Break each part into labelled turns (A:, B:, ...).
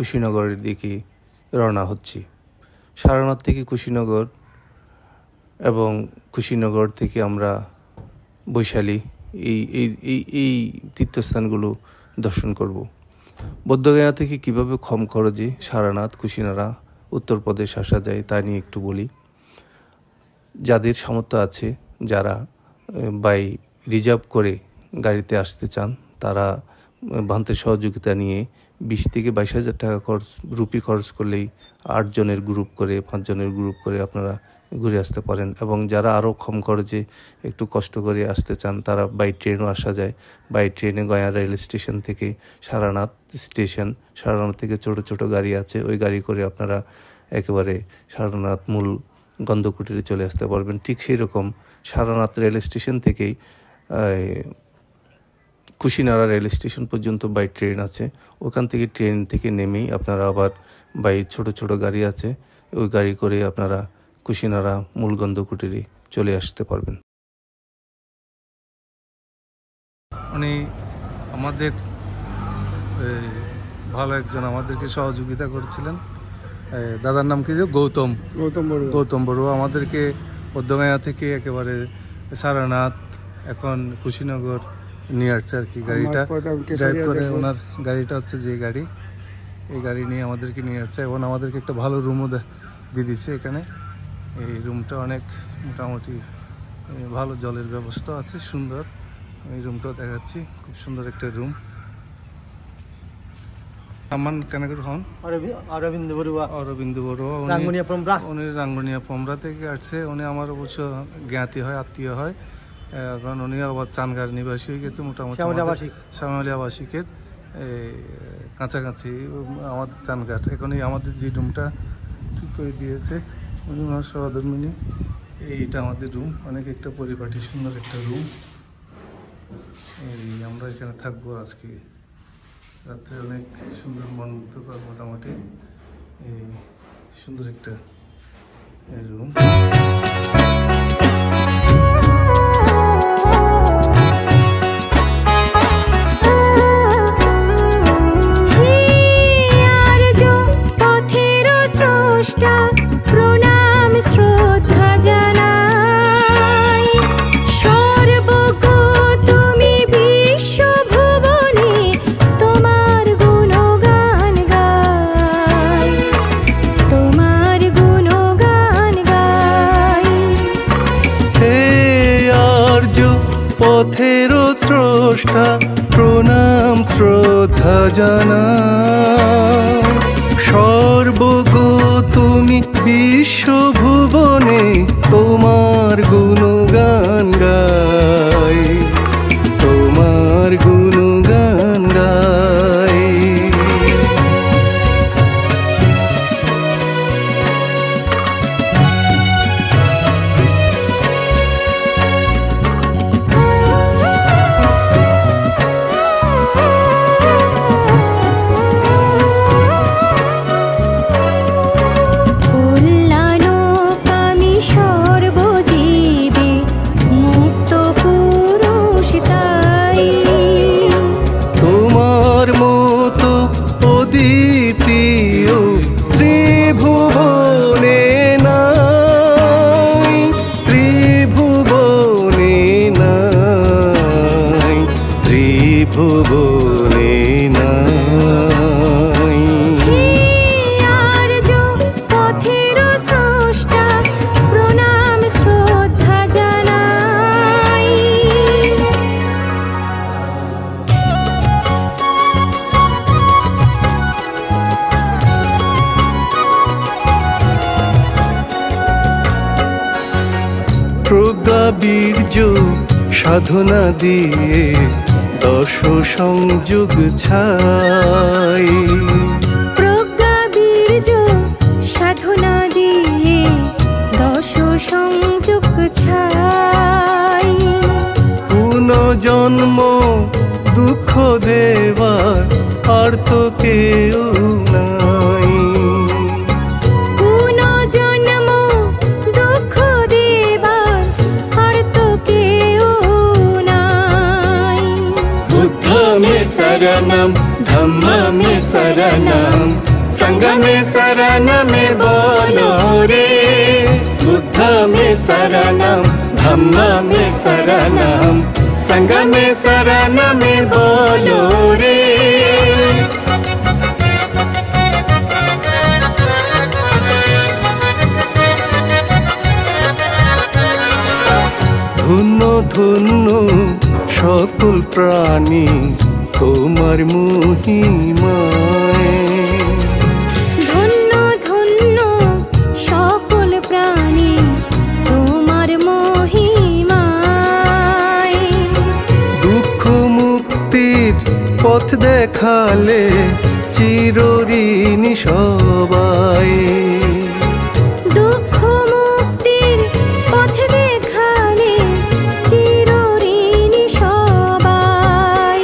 A: কুশিনগরের দিকে রওনা হচ্ছি। সারনাথ থেকে কুশিনগর এবং কুশিনগর থেকে আমরা বৈশালী এই তীর্থস্থানগুলো দর্শন করব। বোধগয়া থেকে কিভাবে কম খরচে সারনাথ কুশিনারা উত্তরপ্রদেশ আসা যায় তা নিয়ে একটু বলি। যাদের সামর্থ্য আছে, যারা বাই রিজার্ভ করে গাড়িতে আসতে চান, তারা ভান্তের সহযোগিতা নিয়ে 20 থেকে 22,000 টাকা রুপি খরচ করলেই 8 জনের গ্রুপ করে 5 জনের গ্রুপ করে আপনারা ঘুরে আসতে পারেন। এবং যারা আরও কম খরচে একটু কষ্ট করে আসতে চান, তারা বাই ট্রেনও আসা যায়। বাই ট্রেনে গয়া রেল স্টেশন থেকে সারনাথ স্টেশন, সারনাথ থেকে ছোট ছোট গাড়ি আছে, ওই গাড়ি করে আপনারা একেবারে সারনাথ মূল গন্ধকুটিরে চলে আসতে পারবেন। ঠিক সেই রকম সারনাথ রেল স্টেশন থেকেই কুশিনারা রেল স্টেশন পর্যন্ত বাই ট্রেন আছে। ওখান থেকে ট্রেন থেকে নেমেই আপনারা আবার বাই ছোট ছোট গাড়ি আছে, ওই গাড়ি করে আপনারা কুশিনারা মূল গন্ধকুটিরে চলে আসতে পারবেন। উনি আমাদের ভালো একজন আমাদেরকে সহযোগিতা করেছিলেন। দাদার নাম কি? গৌতম বড়ুয়া আমাদেরকে বোধগয়া থেকে একেবারে সারনাথ এখন কুশিনগর নিয়ে আসছে আর কি। গাড়িটা ড্রাইভ করে, ওনার গাড়িটা হচ্ছে যে গাড়ি, এই গাড়ি নিয়ে আমাদেরকে নিয়ে আসছে এবং আমাদেরকে একটা ভালো রুমও দিয়ে দিচ্ছে এখানে। এই রুমটা অনেক মোটামুটি ভালো, জলের ব্যবস্থা আছে, সুন্দর। এই রুমটাও দেখাচ্ছি, খুব সুন্দর একটা রুম। আমার কেনাকার হন অরবিন্দ বড়ুয়া, উনি রাঙ্গুনিয়া পোমরা থেকে আসছে। উনি আমার অবশ্য জ্ঞাতি হয়, আত্মীয় হয়, কারণ উনি আবার চানগার নিবাসী হয়ে গেছে মোটামুটি, শ্যামলী আবাসিকের কাছাকাছি আমাদের চানঘাট। এখনই আমাদের যে রুমটা ঠিক করে দিয়েছে উনি আমার সহধর্মিনী। এইটা আমাদের রুম, অনেক একটা পরিপাটি সুন্দর একটা রুম। এই আমরা এখানে থাকবো আজকে রাত্রে, অনেক সুন্দর মনোমুগ্ধকর মোটামুটি এই সুন্দর একটা রুম। পথের স্রষ্টা প্রণাম শ্রদ্ধা জানাই, সর্বগো তুমি বিশ্বভুবনে তোমার গুণগান গাই, তোমার গুণগান গাই। প্রজ্ঞা বীর্য সাধনা দিয়ে দশ সংযোগ ছাই,
B: প্রজ্ঞা বীর্য সাধনা দিয়ে দশ সংযোগ ছাই,
A: পুনর্জন্ম দুঃখ দেবার আর তো কেউ নাই,
B: शरणम धम्म में शरणम
C: संग में शरणम बोलो रे, बुद्ध में शरणम, धम्म में शरणम, संग में शरणम बोलो रे।
A: ধন্য ধন্য সকল প্রাণী তোমার মহিমায়,
B: ধন্য ধন্য সকল প্রাণী তোমার মহিমায়।
A: দুঃখ মুক্তির পথ দেখালে চিরঋণী সবাই,
B: দুঃখ মুক্তির পথ দেখালে চিরঋণী সবাই।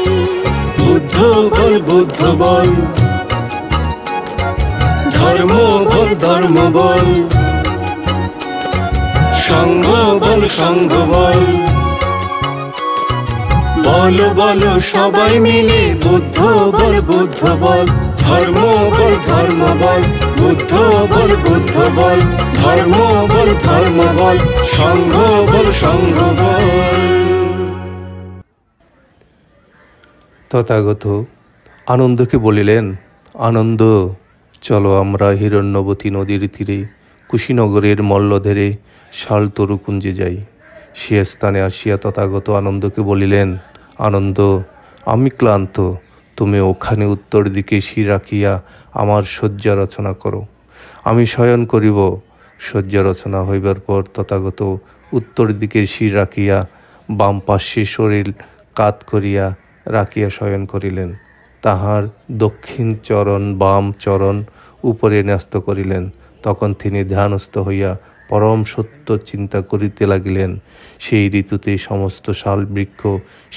C: বুদ্ধ বল বুদ্ধ বল, ধর্ম বল ধর্ম বল, সংঘ বল সংঘ বল, বলো বলো সবাই মিলে বুদ্ধ বল বুদ্ধ বল, ধর্ম বল ধর্ম বল, বুদ্ধ বল বুদ্ধ বল, ধর্ম বল ধর্ম বল, সংঘ বল সংঘ বল।
A: তথাগত আনন্দকে বলিলেন, আনন্দ চলো আমরা হিরণ্যবতী নদীর তীরে কুশীনগরের মল্লধেরে শালতরুকুঞ্জে যাই। সে স্থানে আসিয়া তথাগত আনন্দকে বলিলেন, আনন্দ আমি ক্লান্ত, তুমি ওখানে উত্তর দিকে শির রাখিয়া আমার শয্যা রচনা করো, আমি শয়ন করিব। শয্যা রচনা হইবার পর তথাগত উত্তর দিকে শির রাখিয়া বাম পার্শ্বে শরীর কাত করিয়া রাখিয়া শয়ন করিলেন। তাহার দক্ষিণ চরণ বাম চরণ উপরে ন্যস্ত করিলেন। তখন তিনি ধ্যানস্থ হইয়া পরম সত্য চিন্তা করিতে লাগিলেন। সেই ঋতুতে সমস্ত শাল বৃক্ষ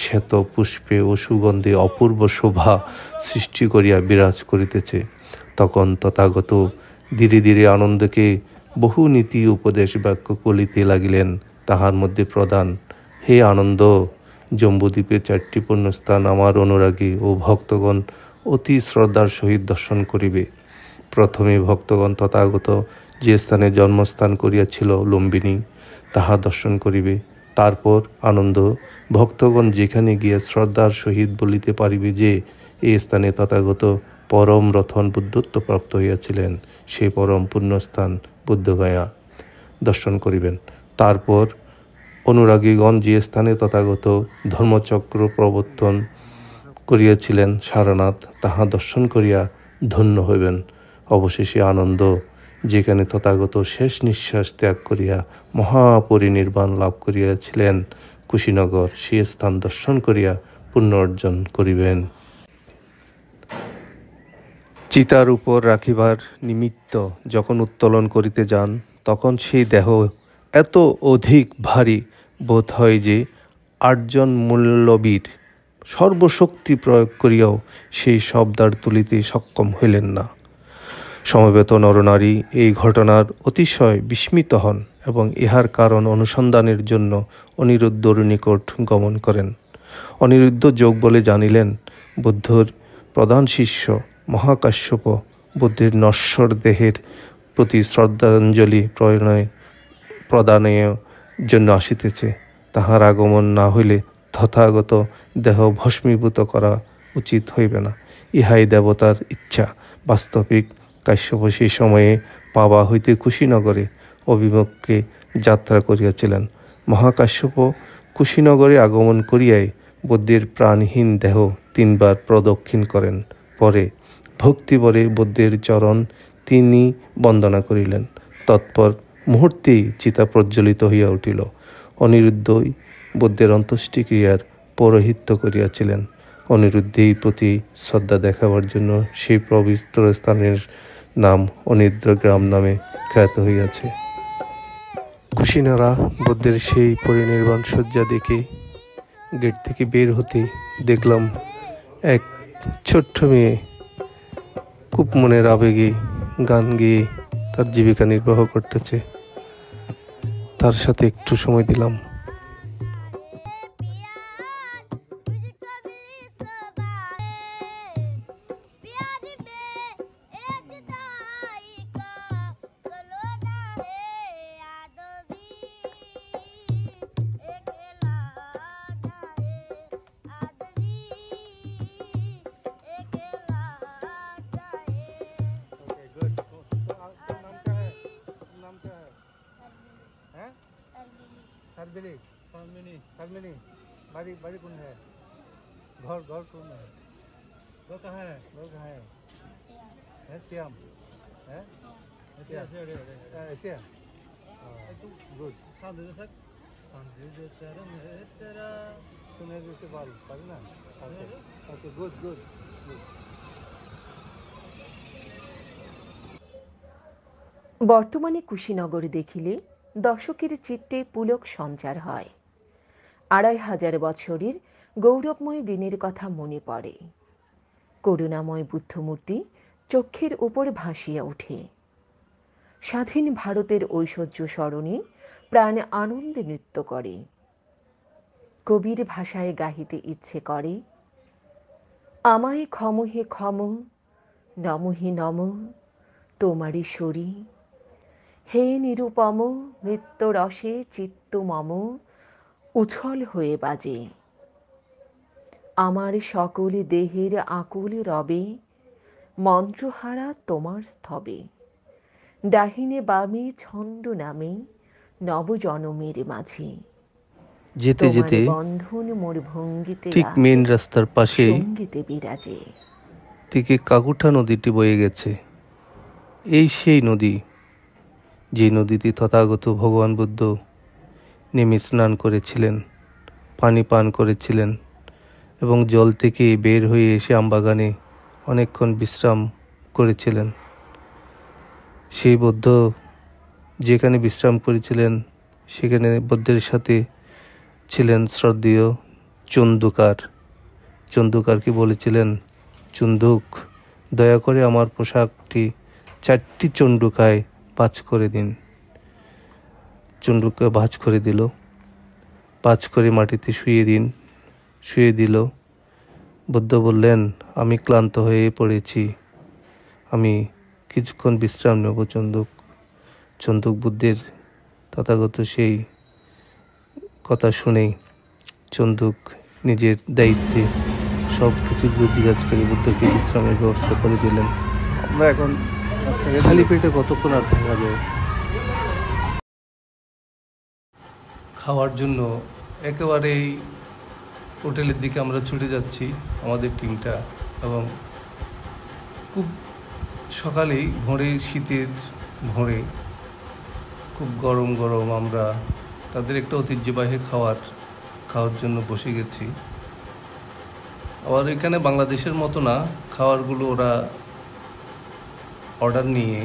A: শ্বেত পুষ্পে ও সুগন্ধে অপূর্ব শোভা সৃষ্টি করিয়া বিরাজ করিতেছে। তখন তথাগত ধীরে ধীরে আনন্দকে বহু নীতি উপদেশ বাক্য বলিতে লাগিলেন। তাহার মধ্যে প্রধান, হে আনন্দ, জম্বুদ্বীপে 4টি পুণ্যস্থান আমার অনুরাগী ও ভক্তগণ অতি শ্রদ্ধার সহিত দর্শন করিবে। প্রথমে ভক্তগণ তথাগত যে স্থানে জন্মস্থান করিয়াছিল লুম্বিনী, তাহা দর্শন করিবে। তারপর আনন্দ ভক্তগণ যেখানে গিয়া শ্রদ্ধার সহিত বলিতে পারিবে যে এই স্থানে তথাগত পরম রথন বুদ্ধত্ব প্রাপ্ত হইয়াছিলেন, সেই পরম পুণ্যস্থান বুদ্ধগয়া দর্শন করিবেন। তারপর অনুরাগীগণ যে স্থানে তথাগত ধর্মচক্র প্রবর্তন করিয়াছিলেন সারনাথ, তাহা দর্শন করিয়া ধন্য হইবেন। অবশেষে আনন্দ যেখানে তথাগত শেষ নিঃশ্বাস ত্যাগ করিয়া মহাপরিনির্বাণ লাভ করিয়াছিলেন কুশীনগর, সে স্থান দর্শন করিয়া পুণ্য অর্জন করিবেন। চিতার উপর রাখিবার নিমিত্ত যখন উত্তোলন করিতে যান, তখন সেই দেহ এত অধিক ভারী বোধ হয় যে 8 জন মূল্যবীর সর্বশক্তি প্রয়োগ করিয়াও সেই শবদার তুলিতে সক্ষম হইলেন না। সমবেত নরনারী এই ঘটনার অতিশয় বিস্মিত হন এবং ইহার কারণ অনুসন্ধানের জন্য অনিরুদ্ধর নিকট গমন করেন। অনিরুদ্ধ যোগ বলে জানিলেন, বুদ্ধর প্রধান শিষ্য মহাকাশ্যপ বুদ্ধের নশ্বর দেহের প্রতি শ্রদ্ধাঞ্জলি প্রদানের জন্য আসিতেছে। তাহার আগমন না হইলে তথাগত দেহ ভস্মীভূত করা উচিত হইবে না, ইহাই দেবতার ইচ্ছা। বাস্তবিক কাশ্যপ সেই সময়ে পাবা হইতে কুশীনগরে অভিমুখে যাত্রা করিয়াছিলেন। মহাকাশ্যপ কুশীনগরে আগমন করিয়াই বুদ্ধের প্রাণহীন দেহ 3 বার প্রদক্ষিণ করেন। পরে ভক্তিবরে বুদ্ধের চরণ তিনি বন্দনা করিলেন। তৎপর মুহূর্তেই চিতা প্রজ্বলিত হইয়া উঠিল। অনিরুদ্ধই বুদ্ধের অন্ত্যেষ্টিক্রিয়ার পৌরোহিত্য করিয়াছিলেন। অনিরুদ্ধের প্রতি শ্রদ্ধা দেখাবার জন্য সেই পবিত্র স্থানের নাম অনিদ্রগ্রাম নামে খ্যাত হইয়াছে। কুশীনরা বুদ্ধের সেই পরিনির্বাণ শয্যা দেখে গেট থেকে বের হতে দেখলাম এক ছোট্ট মেয়ে খুব মনের আবেগে গান গেয়ে তার জীবিকা নির্বাহ করতেছে। তার সাথে একটু সময় দিলাম। सातबिली सातमिनी बाड़ी बाड़ी कौन है घर घर कौन है घर कहाँ है है श्याम है ऐसे गुड तुम्हें जैसे बाल ना ओके गुड गुड
D: বর্তমানে কুশীনগর দেখিলে দর্শকের চিত্তে পুলক সঞ্চার হয়। ২৫০০ বছরের গৌরবময় দিনের কথা মনে পড়ে। করুণাময় বুদ্ধমূর্তি চক্ষের উপর ভাসিয়া ওঠে। স্বাধীন ভারতের ঐশ্বর্য স্মরণে প্রাণ আনন্দে নৃত্য করে। কবির ভাষায় গাহিতে ইচ্ছে করে, আমায় ক্ষম হে ক্ষম, নম হে নম তোমারি শরী, হে নিরুপম নৃত্য রসে চিত্ত মম উছল হয়ে বাজে। আমার সকল দেহের আকুল রবে, মন্ত্রহারা তোমার স্তবে। ডাহিনে বামে ছন্দ নামে নবজনমের মাঝে।
A: যেতে যেতে
D: বন্ধন মোর ভঙ্গিতে
A: ঠিক মেন রাস্তার পাশে
D: সঙ্গীতে বিরাজে
A: থেকে কাকুঠা নদীটি বয়ে গেছে। এই সেই নদী, যে নদীতে তথাগত ভগবান বুদ্ধ নেমে স্নান করেছিলেন, পানি পান করেছিলেন এবং জল থেকে বের হয়ে এসে আমবাগানে অনেকক্ষণ বিশ্রাম করেছিলেন। সেই বুদ্ধ যেখানে বিশ্রাম করেছিলেন সেখানে বুদ্ধের সাথে ছিলেন শ্রদ্ধেয় চন্দুকার। চন্দুকারকে বলেছিলেন, চন্দুক, দয়া করে আমার পোশাকটি 4টি চণ্ডুকায় ভাঁজ করে দিন। চণ্ডুকা ভাঁজ করে দিল, ভাঁজ করে মাটিতে শুয়ে দিল। বুদ্ধ বললেন, আমি ক্লান্ত হয়ে পড়েছি, আমি কিছুক্ষণ বিশ্রাম নেব চন্দুক। চন্দুক বুদ্ধের তথাগত সেই কথা শুনেই চন্দুক নিজের দায়িত্বে সব কিছু জিজ্ঞাসা করে বুদ্ধকে বিশ্রামের ব্যবস্থা করে দিলেন। আমরা এখন খালি পেটে কতক্ষণ আর থাকা যায়? খাওয়ার জন্য একেবারেই হোটেলের দিকে আমরা ছুটে যাচ্ছি আমাদের টিমটা, এবং খুব সকালেই ভোরে, শীতের ভোরে খুব গরম গরম আমরা তাদের একটা ঐতিহ্যবাহী খাওয়ার জন্য বসে গেছি। আবার এখানে বাংলাদেশের মতো না, খাবারগুলো ওরা অর্ডার নিয়ে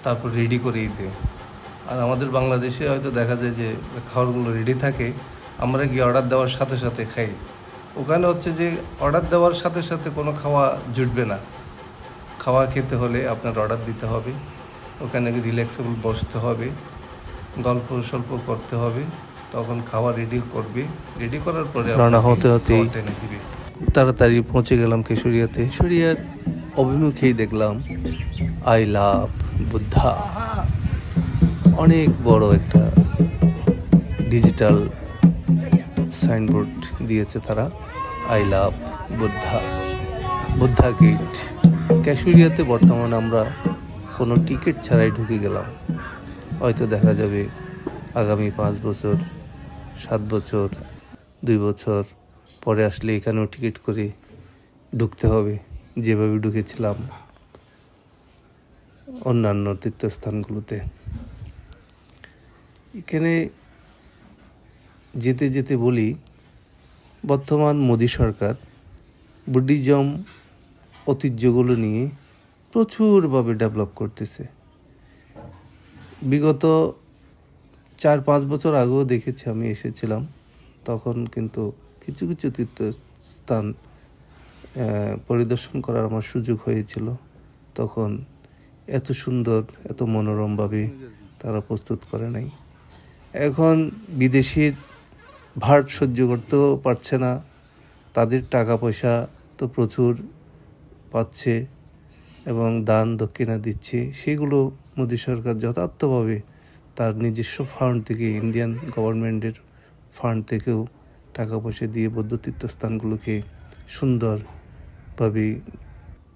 A: তারপর রেডি করেই দেয়। আর আমাদের বাংলাদেশে হয়তো দেখা যায় যে খাবারগুলো রেডি থাকে, আমরা গিয়ে অর্ডার দেওয়ার সাথে সাথে খাই। ওখানে হচ্ছে যে অর্ডার দেওয়ার সাথে সাথে কোনো খাওয়া জুটবে না। খাওয়া খেতে হলে আপনার অর্ডার দিতে হবে, ওখানে রিল্যাক্সেবল বসতে হবে, গল্প সল্প করতে হবে, তখন খাওয়া রেডি করবে। রেডি করার পরে রান্না হতে টেনে দিবে। তাড়াতাড়ি পৌঁছে গেলাম কেশরিয়াতে। কেশরিয়ার অভিমুখেই দেখলাম আই লাভ বুদ্ধা, অনেক বড় একটা ডিজিটাল সাইনবোর্ড দিয়েছে তারা, I love Buddha, Buddha gate. কেশরিয়াতে বর্তমানে আমরা কোনো টিকিট ছাড়াই ঢুকে গেলাম। হয়তো দেখা যাবে আগামী 5 বছর, 7 বছর, 2 বছর পরে আসলে এখানেও টিকিট করে ঢুকতে হবে, যেভাবে ঢুকেছিলাম অন্যান্য তীর্থস্থানগুলোতে। এখানে যেতে যেতে বলি, বর্তমান মোদী সরকার বুদ্ধিজম ঐতিহ্যগুলো নিয়ে প্রচুরভাবে ডেভেলপ করতেছে। বিগত 4-5 বছর আগেও দেখেছি, আমি এসেছিলাম তখন, কিন্তু কিছু কিছু তীর্থস্থান পরিদর্শন করার আমার সুযোগ হয়েছিল। তখন এত সুন্দর, এত মনোরমভাবে তারা প্রস্তুত করে নাই। এখন বিদেশির ভাট সহ্য করতেও পারছে না, তাদের টাকা পয়সা তো প্রচুর পাচ্ছে এবং দান দক্ষিণা দিচ্ছে, সেগুলো মোদী সরকার যথার্থভাবে তার নিজস্ব ফান্ড থেকে, ইন্ডিয়ান গভর্নমেন্টের ফান্ড থেকেও টাকা পয়সা দিয়ে বৌদ্ধ তীর্থস্থানগুলোকে সুন্দরভাবে,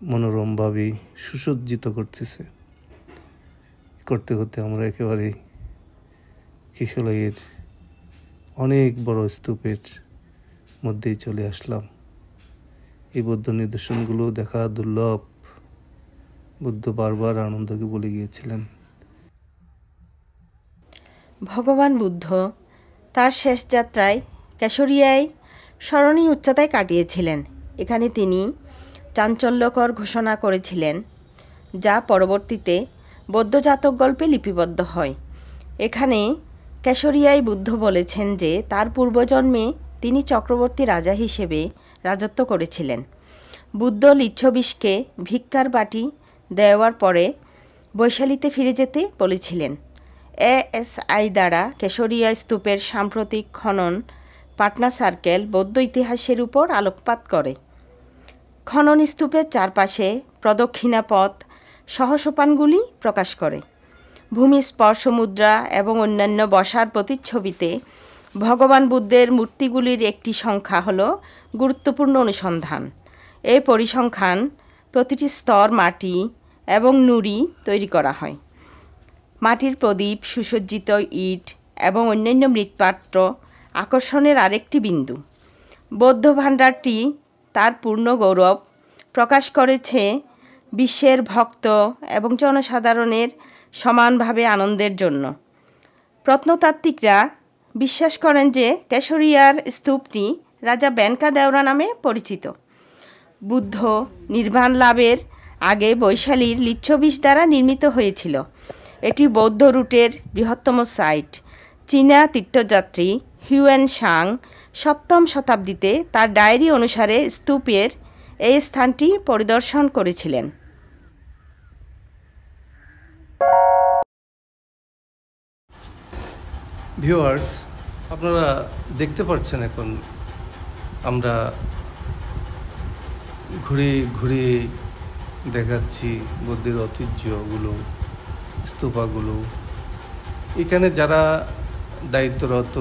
A: মনোরমভাবে সুসজ্জিত করতেছে। করতে করতে আমরা একেবারে কিশলয়ের অনেক বড় স্তূপের মধ্যেই চলে আসলাম। এই বৌদ্ধ নিদর্শনগুলো দেখা দুর্লভ। বুদ্ধ বারবার আনন্দকে বলে গিয়েছিলেন।
E: ভগবান বুদ্ধ তার শেষ যাত্রায় কেশরিয়ায় স্মরণীয় উচ্চতায় কাটিয়েছিলেন। এখানে তিনি চাঞ্চল্যকর ঘোষণা করেছিলেন, যা পরবর্তীতে বৌদ্ধ জাতক গল্পে লিপিবদ্ধ হয়। এখানে কেশরিয়ায় বুদ্ধ বলেছেন যে তার পূর্বজন্মে তিনি চক্রবর্তী রাজা হিসেবে রাজত্ব করেছিলেন। বুদ্ধ লিচ্ছবিশকে ভিক্ষার বাটি দেওয়ার পরে বৈশালীতে ফিরে যেতে বলেছিলেন। এএসআই দ্বারা কেশরিয়া স্তূপের সাম্প্রতিক খনন পাটনা সার্কেল বৌদ্ধ ইতিহাসের উপর আলোকপাত করে। খনন স্তূপের চারপাশে প্রদক্ষিণা পথ সহসোপানগুলি প্রকাশ করে। ভূমি স্পর্শ মুদ্রা এবং অন্যান্য বসার প্রতিচ্ছবিতে ভগবান বুদ্ধের মূর্তিগুলির একটি সংখ্যা হল গুরুত্বপূর্ণ অনুসন্ধান। এই পরিসংখ্যান প্রতিটি স্তর মাটি এবং নুড়ি তৈরি করা হয়। মাটির প্রদীপ, সুসজ্জিত ইট এবং অন্যান্য মৃৎপাত্র আকর্ষণের আরেকটি বিন্দু। বৌদ্ধ ভাণ্ডারটি তার পূর্ণ গৌরব প্রকাশ করেছে বিশ্বের ভক্ত এবং জনসাধারণের সমানভাবে আনন্দের জন্য। প্রত্নতাত্ত্বিকরা বিশ্বাস করেন যে কেশরিয়ার স্তূপটি রাজা বেনকা দেওরা নামে পরিচিত। বুদ্ধ নির্বাণ লাভের আগে বৈশালীর লিচ্ছবিশ দ্বারা নির্মিত হয়েছিল। এটি বৌদ্ধ রুটের বৃহত্তম সাইট। চীনা তীর্থযাত্রী হিউয়েন সাং 7ম শতাব্দীতে তার ডায়েরি অনুসারে স্তূপের এই স্থানটি পরিদর্শন করেছিলেন।
A: ভিউয়ার্স, আপনারা দেখতে পাচ্ছেন এখন আমরা ঘুরে ঘুরে দেখাচ্ছি বুদ্ধের ঐতিহ্যগুলো, স্তূপাগুলো। এখানে যারা দায়িত্বরত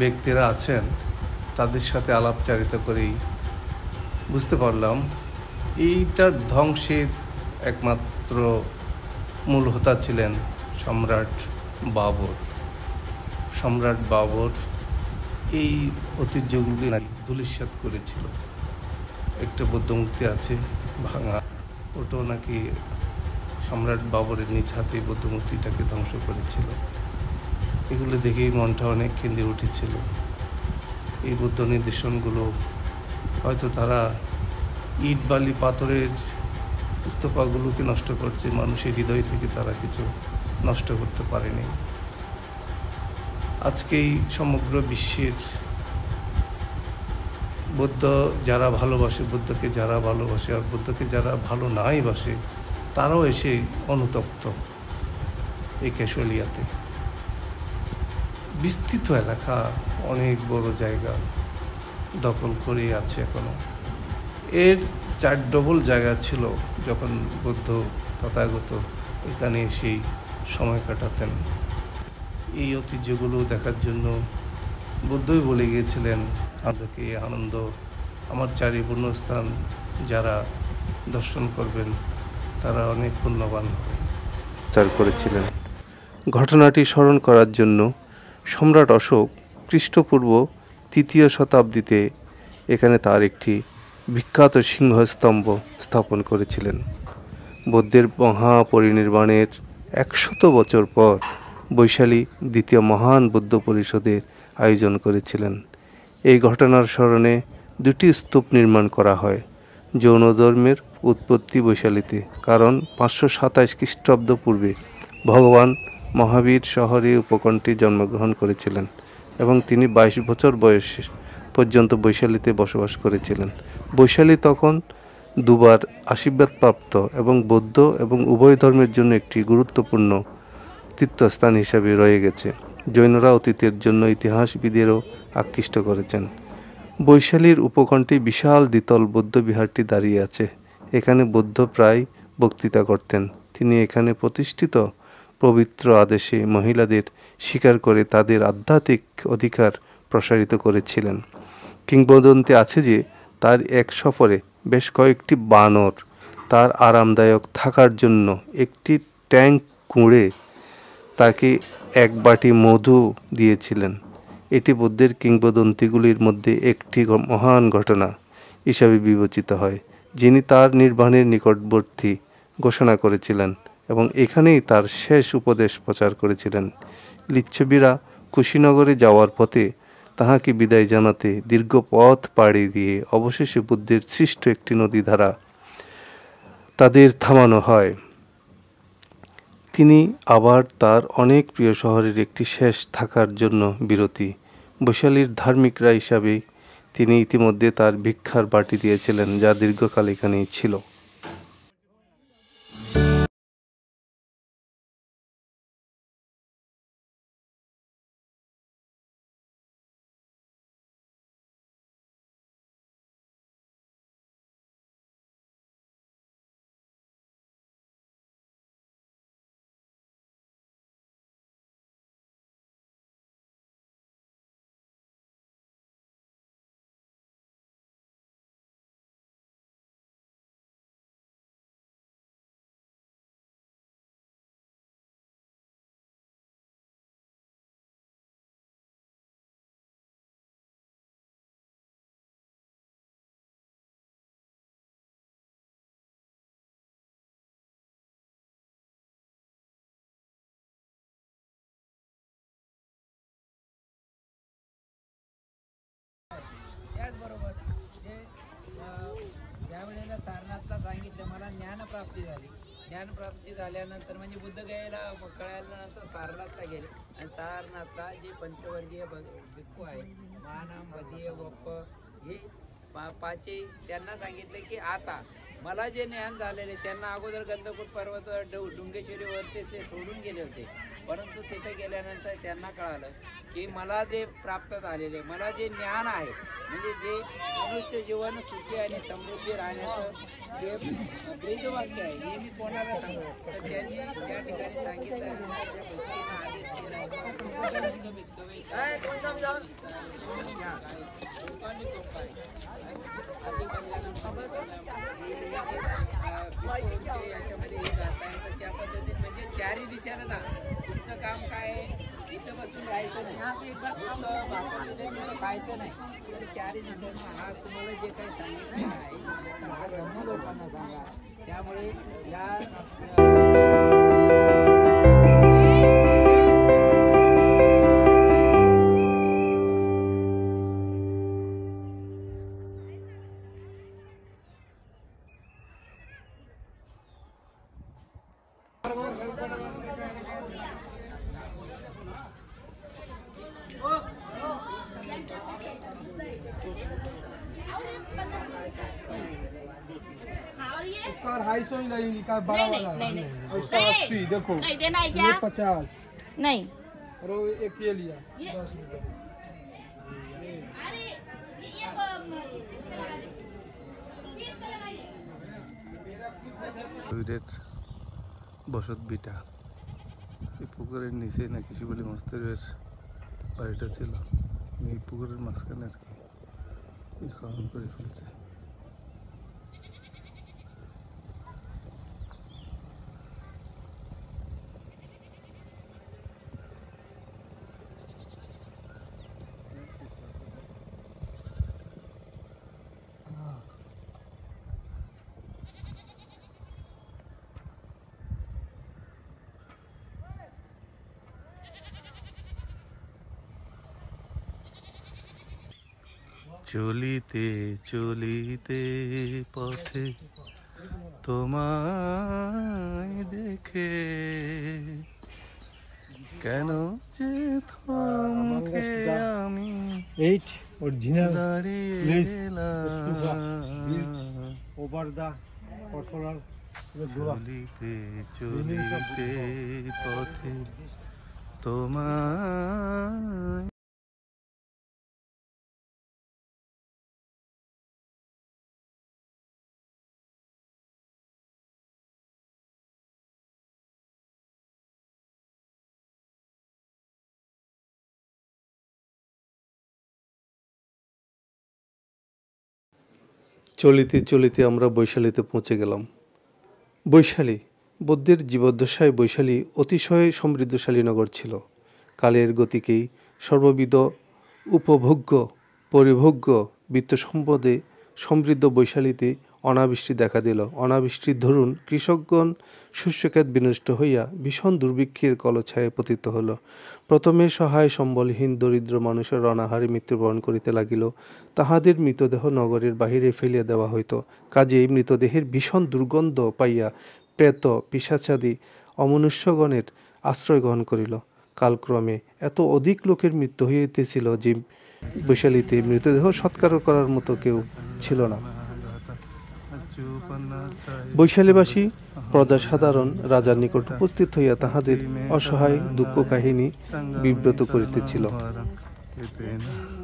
A: ব্যক্তিরা আছেন তাদের সাথে আলাপচারিতা করেই বুঝতে পারলাম এইটার ধ্বংসের একমাত্র মূল হোতা ছিলেন সম্রাট বাবর। সম্রাট বাবর এই ঐতিহ্যগুলি নাকি ধূলিসাৎ করেছিল। একটা বৌদ্ধ মূর্তি আছে ভাঙা, ওটাও নাকি সম্রাট বাবরের নিজ হাতে বৌদ্ধ মূর্তিটাকে ধ্বংস করেছিল। এগুলো দেখেই মনটা অনেক কেঁদে উঠেছিল। এই বৌদ্ধ নিদর্শনগুলো হয়তো তারা ইট বালি পাথরের স্তূপাগুলোকে নষ্ট করছে, মানুষের হৃদয় থেকে তারা কিছু নষ্ট করতে পারেনি। আজকেই সমগ্র বিশ্বের বুদ্ধ যারা ভালোবাসে, বুদ্ধকে যারা ভালোবাসে আর বুদ্ধকে যারা ভালো নাই বাসে, তারাও এসে অনুতপ্ত এই কেশরিয়াতে। বিস্তৃত এলাকা, অনেক বড় জায়গা দখল করে আছে এখনো। এর 4 ডবল জায়গা ছিল যখন বুদ্ধ তথাগত এখানে এসেই সময় কাটাতেন। এই ঐতিহ্যগুলো দেখার জন্য বুদ্ধই বলে গিয়েছিলেন, আমাদেরকে আনন্দ আমার চারিপূর্ণ স্থান যারা দর্শন করবেন তারা অনেক পুণ্যবান হবে চার করেছিলেন। ঘটনাটি স্মরণ করার জন্য সম্রাট অশোক খ্রিস্টপূর্ব 3য় শতাব্দীতে এখানে তার একটি বিখ্যাত সিংহস্তম্ভ স্থাপন করেছিলেন। বুদ্ধের মহাপরিনির্বাণের 100 বছর পর বৈশালী 2য় মহান বুদ্ধ পরিষদের আয়োজন করেছিলেন। এই ঘটনার স্মরণে 2টি স্তূপ নির্মাণ করা হয়। জৈন ধর্মের উৎপত্তি বৈশালীতে, কারণ 527 খ্রিস্টাব্দ পূর্বে ভগবান মহাবীর শহরে উপকণ্ঠে জন্মগ্রহণ করেছিলেন এবং তিনি 22 বছর বয়স পর্যন্ত বৈশালীতে বসবাস করেছিলেন। বৈশালী তখন দুবার আশীর্বাদপ্রাপ্ত এবং বৌদ্ধ এবং উভয় ধর্মের জন্য একটি গুরুত্বপূর্ণ তীর্থস্থান হিসাবে রয়ে গেছে। জৈনরা অতীতের জন্য ইতিহাসবিদেরও আকৃষ্ট করেছেন। বৈশালীর উপকণ্ঠে বিশাল দ্বিতল বৌদ্ধ বিহারটি দাঁড়িয়ে আছে। এখানে বুদ্ধ প্রায় বক্তৃতা করতেন। তিনি এখানে প্রতিষ্ঠিত পবিত্র আদেশে মহিলাদের স্বীকার করে তাদের আধ্যাত্মিক অধিকার প্রসারিত করেছিলেন। কিংবদন্তি আছে যে তার এক সফরে বেশ কয়েকটি বানর তার আরামদায়ক থাকার জন্য একটি ট্যাঙ্ক কুঁড়ে তাকে 1 বাটি মধু দিয়েছিলেন। এটি বুদ্ধের কিংবদন্তিগুলির মধ্যে একটি মহান ঘটনা হিসাবে বিবেচিত হয়, যিনি তার নির্বাণের নিকটবর্তী ঘোষণা করেছিলেন এবং এখানেই তার শেষ উপদেশ প্রচার করেছিলেন। লিচ্ছবীরা কুশীনগরে যাওয়ার পথে তাহাকে বিদায় জানাতে দীর্ঘ পথ পাড়ি দিয়ে অবশেষে বুদ্ধের সৃষ্ট একটি নদী দ্বারা তাদের থামানো হয়। তিনি আবার তার অনেক প্রিয় শহরের একটি শেষ থাকার জন্য বিরতি। বৈশালীর ধার্মিকরা হিসাবে তিনি ইতিমধ্যে তার ভিক্ষার বাটি দিয়েছিলেন, যা দীর্ঘকাল এখানেই ছিল।
F: त्याचबरोबर जे ज्या वेळेला सारनाथला सांगितलं मला ज्ञानप्राप्ती झाली, ज्ञानप्राप्ती झाल्यानंतर म्हणजे बुद्धगयेला कळल्यानंतर सारनाथला गेले आणि सारनाथला जे पंचवर्गीय भिक्खू आहे, महानाम, बदीय, वप्प हे पाचे त्यांना सांगितले की आता मला जे ज्ञान झालेले त्यांना अगोदर गंधकूट पर्वतावर डुंगेश्वरीवरती ते सोडून गेले होते, परंतु तिथे गेल्यानंतर त्यांना कळालं की मला जे प्राप्त झालेले, मला जे ज्ञान आहे म्हणजे जे मनुष्य जीवन सुखी आणि समृद्धी राहण्याचं जे ब्रीदवाक्य आहे हे मी कोणाला सांगू, तर त्यांनी त्या ठिकाणी सांगितलं आदेश केला याच्यामध्ये हे जात आहे, तर त्या पद्धतीने म्हणजे चारही दिशेला जा, तुमचं काम काय आहे, इथं बसून राहायचं नाही, भाकर दिलं खायचं नाही, तर चारही दिशेनं हा तुम्हाला जे काही सांगितलं आहे तर हा धर्म लोकांना सांगा. त्यामुळे या
G: उसका 250 ही लगेगी का बड़ा
H: नहीं,
G: वाला
H: नहीं, नहीं,
G: उसका
H: नहीं।
G: 80 देखो
H: नहीं देना है
G: ये
H: क्या?
G: 50
H: नहीं.
G: और वो एक ये लिया
H: ये-
G: 10 रुपए
H: अरे ये
A: শরীরের বসত বিটা এই পুকুরের নিচে নাকি শিবলি মাস্টারের বাড়িটা ছিল, এই পুকুরের মাঝখানে আর কি খনন করে ফেলছে। চলিতে চলিতে পথে তোমায় দেখে কেন যে থমকে আমি
G: 8 original
A: দাঁড়িয়ে
G: Please,
A: গেলাম।
G: over the personal
A: চলিতে চলিতে পথে তোমায় চলিতে চলিতে আমরা বৈশালীতে পৌঁছে গেলাম। বৈশালী, বুদ্ধের জীবদ্দশায় বৈশালী অতিশয় সমৃদ্ধশালী নগর ছিল। কালের গতিকেই সর্ববিধ উপভোগ্য পরিভোগ্য বিত্ত সম্পদে সমৃদ্ধ বৈশালীতে অনাবৃষ্টি দেখা দিল। অনাবৃষ্টির দরুন কৃষকগণ শস্যক্ষেত বিনষ্ট হইয়া ভীষণ দুর্ভিক্ষের কলছায়ে পতিত হল। প্রথমে সহায় সম্বলহীন দরিদ্র মানুষের অনাহারে মৃত্যুবরণ করিতে লাগিল। তাহাদের মৃতদেহ নগরের বাহিরে ফেলিয়া দেওয়া হইত। কাজেই মৃতদেহের ভীষণ দুর্গন্ধ পাইয়া প্রেত পিশাচাদি অমনুষ্যগণের আশ্রয় গ্রহণ করিল। কালক্রমে এত অধিক লোকের মৃত্যু হইতেছিল যে বৈশালীতে মৃতদেহ সৎকার করার মতো কেউ ছিল না। বৈশালীবাসী প্রজাসাধারণ রাজার নিকট উপস্থিত হইয়া তাহাদের অসহায় দুঃখ কাহিনী বিব্রত করিতেছিল।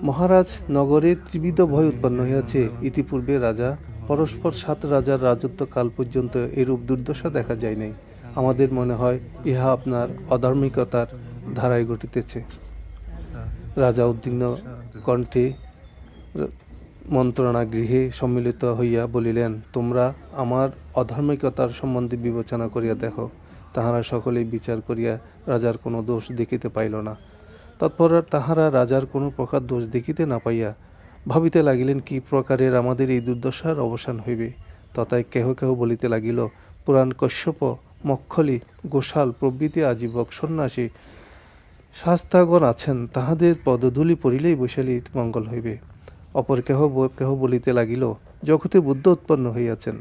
A: মহারাজ, নগরে ত্রিবিধ ভয় উৎপন্ন হইয়াছে। ইতিপূর্বে রাজা পরস্পর 7 রাজার রাজত্ব কাল পর্যন্ত এরূপ দুর্দশা দেখা যায় নাই। আমাদের মনে হয় ইহা আপনার অধার্মিকতার ধারায় ঘটিতেছে। রাজা উদ্বিগ্ন কণ্ঠে মন্ত্রণা গৃহে সম্মিলিত হইয়া বলিলেন, তোমরা আমার অধার্মিকতার সম্বন্ধে বিবেচনা করিয়া দেখো। তাহারা সকলেই বিচার করিয়া রাজার কোনো দোষ দেখিতে পাইল না। তৎপর তাহারা রাজার কোনো প্রকার দোষ দেখিতে না পাইয়া ভাবিতে লাগিলেন কি প্রকারের আমাদের এই দুর্দশার অবসান হইবে। তথায় কেহ কেহ বলিতে লাগিল, পুরাণ কশ্যপ, মক্ষলী, গোশাল প্রভৃতি আজীবক সন্ন্যাসী শাস্তাগণ আছেন, তাহাদের পদধূলি পড়িলেই বৈশালীর মঙ্গল হইবে। অপর কেহ বলিতে লাগিল, জগতে বুদ্ধ উৎপন্ন হইয়াছেন,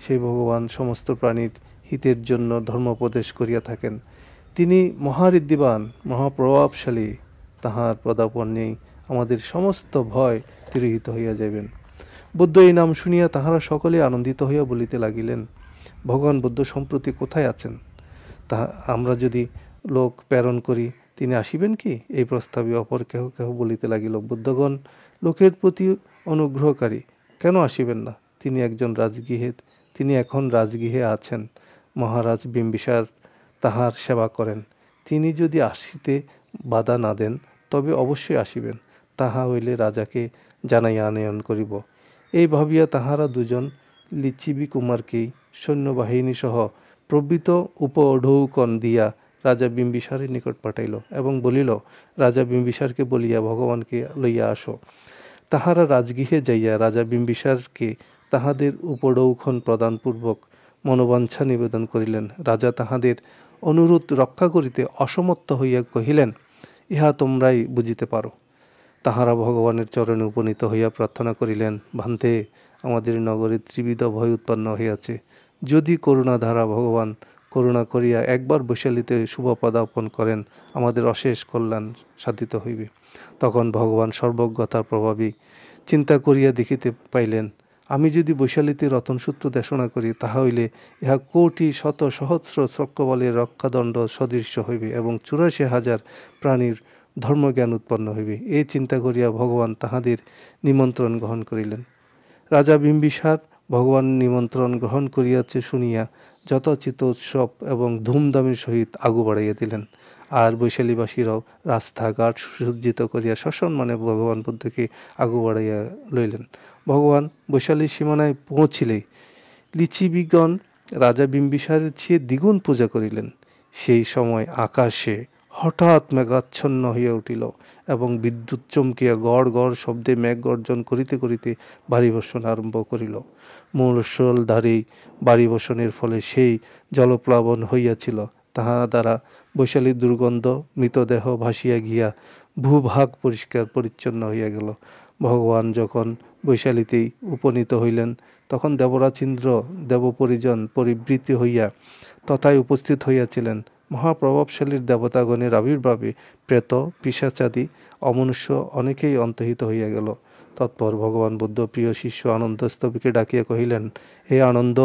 A: সেই ভগবান সমস্ত প্রাণীর হিতের জন্য ধর্মোপদেশ করিয়া থাকেন। তিনি মহাঋদ্ধিবান, মহাপ্রভাবশালী, তাহার পদার্পণেই আমাদের সমস্ত ভয় তিরোহিত হইয়া যাইবেন। বুদ্ধ এই নাম শুনিয়া তাহারা সকলে আনন্দিত হইয়া বলিতে লাগিলেন, ভগবান বুদ্ধ সম্প্রতি কোথায় আছেন? তাহা আমরা যদি লোক প্রেরণ করি, তিনি আসিবেন কি? এই প্রস্তাবে অপর কেহ কেহ বলিতে লাগিল, বুদ্ধগণ লোকের প্রতি অনুগ্রহকারী, কেন আসিবেন না? তিনি এখন রাজগৃহে আছেন। মহারাজ বিম্বিসার তাহার সেবা করেন। তিনি যদি আসিতে বাধা না দেন তবে অবশ্যই আসিবেন। তাহা হইলে রাজাকে জানাইয়া আনয়ন করিব। এই ভাবিয়া তাহারা দুজন লিচ্ছিবি কুমারকেই সৈন্যবাহিনী সহ প্রভৃত উপঢৌকন দিয়া রাজা বিম্বিসারের নিকট পাঠাইল এবং বলিল, রাজা বিম্বিসারকে বলিয়া ভগবানকে লইয়া আসো। তাহারা রাজগৃহে যাইয়া রাজা বিম্বিসারকে তাহাদের উপঢৌকন প্রদানপূর্বক মনোবাঞ্ছা নিবেদন করিলেন। রাজা তাহাদের অনুরোধ রক্ষা করিতে অসমর্থ হইয়া কহিলেন, ইহা তোমরাই বুঝিতে পারো। তাহারা ভগবানের চরণে উপনীত হইয়া প্রার্থনা করিলেন, ভান্তে, আমাদের নগরে ত্রিবিধ ভয় উৎপন্ন হইয়াছে। যদি করুণাধারা ভগবান করুণা করিয়া একবার বৈশালীতে শুভ পদার্পণ করেন, আমাদের অশেষ কল্যাণ সাধিত হইবে। তখন ভগবান সর্বজ্ঞতার প্রভাবী চিন্তা করিয়া দেখিতে পাইলেন, আমি যদি বৈশালীতে রতনসূত্র দেশনা করি, তাহা হইলে ইহা কোটি শত সহস্র চক্রবলের রক্ষাদণ্ড সদৃশ্য হইবে এবং 84,000 প্রাণীর ধর্মজ্ঞান উৎপন্ন হইবে। এই চিন্তা করিয়া ভগবান তাহাদের নিমন্ত্রণ গ্রহণ করিলেন। রাজা বিম্বিসার ভগবান নিমন্ত্রণ গ্রহণ করিয়াছে শুনিয়া যথোচিত উৎসব এবং ধুমধামের সহিত আগু বাড়াইয়া দিলেন। আর বৈশালীবাসীরাও রাস্তাঘাট সুসজ্জিত করিয়া সসম্মানে ভগবান বুদ্ধকে আগু বাড়াইয়া লইলেন। ভগবান বৈশালীর সীমানায় পৌঁছিলেই লিচ্ছিবিগণ রাজা বিম্বিসারের চেয়ে দ্বিগুণ পূজা করিলেন। সেই সময় আকাশে হঠাৎ মেঘাচ্ছন্ন হইয়া উঠিল এবং বিদ্যুৎ চমকিয়া গড় গড় শব্দে মেঘ গর্জন করিতে করিতে ভারী বর্ষণ আরম্ভ করিল। মুষলধারে ভারী বর্ষণের ফলে সেই জলপ্লাবন হইয়াছিল, তাহা দ্বারা বৈশালীর দুর্গন্ধ মৃতদেহ ভাসিয়া গিয়া ভূভাগ পরিষ্কার পরিচ্ছন্ন হইয়া গেল। ভগবান যখন বৈশালীতেই উপনীত হইলেন, তখন দেবরাজ ইন্দ্র দেবপরিজন পরিবৃত্তি হইয়া তথায় উপস্থিত হইয়াছিলেন। মহাপ্রভাবশালীর দেবতাগণের আবির্ভাবে প্রেত পিশাচাদি অমনুষ্য অনেকেই অন্তহিত হইয়া গেল। তৎপর ভগবান বুদ্ধ প্রিয় শিষ্য আনন্দস্তবীকে ডাকিয়া কহিলেন, হে আনন্দ,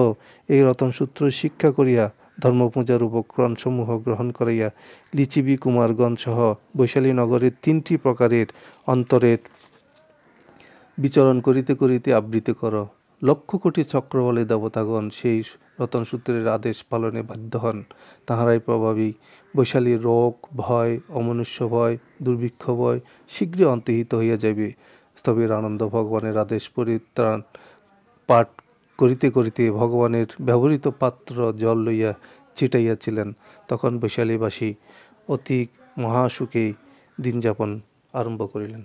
A: এই রতনসূত্র শিক্ষা করিয়া ধর্মপূজার উপকরণসমূহ গ্রহণ করাইয়া লিচ্ছিবি কুমারগণ সহ বৈশালী নগরের 3টি প্রকারের অন্তরের বিচরণ করিতে করিতে আবৃত্তি কর। লক্ষ কোটি চক্রবলে দেবতাগণ সেই রতনসূত্রের আদেশ পালনে বাধ্য হন। তাহারাই প্রভাবী বৈশালীর রোগ ভয়, অমনুষ্য ভয়, দুর্ভিক্ষ ভয় শীঘ্রই অন্তহিত হইয়া যাইবে। স্থবির আনন্দ ভগবানের আদেশ পরিত্রাণ পাঠ করিতে করিতে ভগবানের ব্যবহৃত পাত্র জল লইয়া ছিটাইয়াছিলেন। তখন বৈশালীবাসী অতি মহাসুখে দিনযাপন আরম্ভ করিলেন।